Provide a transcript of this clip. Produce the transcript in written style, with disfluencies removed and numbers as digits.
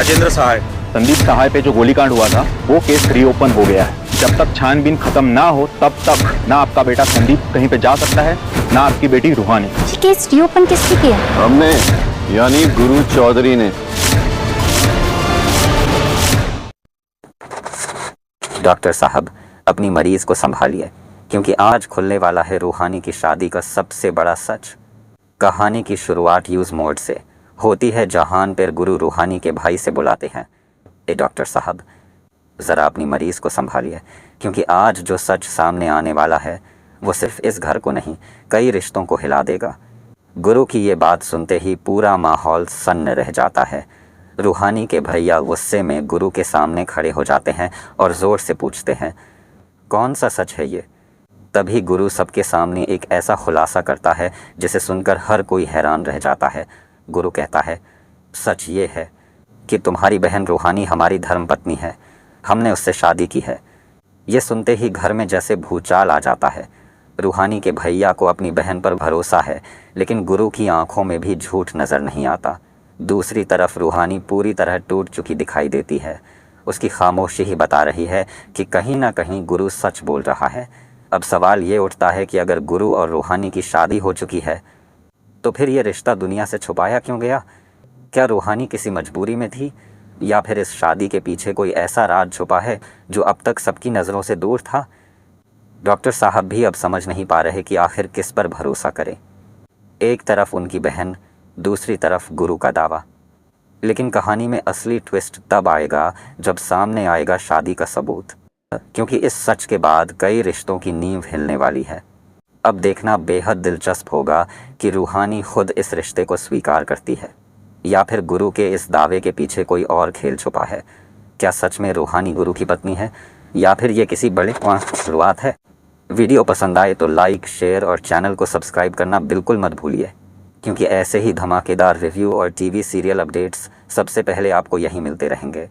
राजेंद्र सहाय। संदीप सहाय पे जो गोलीकांड हुआ था वो केस रीओपन हो गया है। जब तक छानबीन खत्म ना हो तब तक ना आपका बेटा संदीप कहीं पे जा सकता है ना आपकी बेटी रूहानी। ये केस रीओपन किसने किया? हमने, यानी गुरु चौधरी ने। डॉक्टर साहब, अपनी मरीज को संभालिए, क्योंकि आज खुलने वाला है रूहानी की शादी का सबसे बड़ा सच। कहानी की शुरुआत यूज मोड से होती है, जहान पर गुरु रूहानी के भाई से बुलाते हैं, ए डॉक्टर साहब ज़रा अपनी मरीज़ को संभालिए, क्योंकि आज जो सच सामने आने वाला है वो सिर्फ इस घर को नहीं कई रिश्तों को हिला देगा। गुरु की ये बात सुनते ही पूरा माहौल सन्न रह जाता है। रूहानी के भैया गुस्से में गुरु के सामने खड़े हो जाते हैं और ज़ोर से पूछते हैं, कौन सा सच है ये? तभी गुरु सबके सामने एक ऐसा खुलासा करता है जिसे सुनकर हर कोई हैरान रह जाता है। गुरु कहता है, सच ये है कि तुम्हारी बहन रूहानी हमारी धर्मपत्नी है, हमने उससे शादी की है। ये सुनते ही घर में जैसे भूचाल आ जाता है। रूहानी के भैया को अपनी बहन पर भरोसा है, लेकिन गुरु की आंखों में भी झूठ नज़र नहीं आता। दूसरी तरफ रूहानी पूरी तरह टूट चुकी दिखाई देती है। उसकी खामोशी ही बता रही है कि कहीं ना कहीं गुरु सच बोल रहा है। अब सवाल ये उठता है कि अगर गुरु और रूहानी की शादी हो चुकी है तो फिर ये रिश्ता दुनिया से छुपाया क्यों गया? क्या रूहानी किसी मजबूरी में थी, या फिर इस शादी के पीछे कोई ऐसा राज छुपा है जो अब तक सबकी नज़रों से दूर था? डॉक्टर साहब भी अब समझ नहीं पा रहे कि आखिर किस पर भरोसा करें। एक तरफ उनकी बहन, दूसरी तरफ गुरु का दावा। लेकिन कहानी में असली ट्विस्ट तब आएगा जब सामने आएगा शादी का सबूत, क्योंकि इस सच के बाद कई रिश्तों की नींव हिलने वाली है। अब देखना बेहद दिलचस्प होगा कि रूहानी खुद इस रिश्ते को स्वीकार करती है या फिर गुरु के इस दावे के पीछे कोई और खेल छुपा है। क्या सच में रूहानी गुरु की पत्नी है या फिर ये किसी बड़े शुरुआत है? वीडियो पसंद आए तो लाइक, शेयर और चैनल को सब्सक्राइब करना बिल्कुल मत भूलिए, क्योंकि ऐसे ही धमाकेदार रिव्यू और टीवी सीरियल अपडेट्स सबसे पहले आपको यहीं मिलते रहेंगे।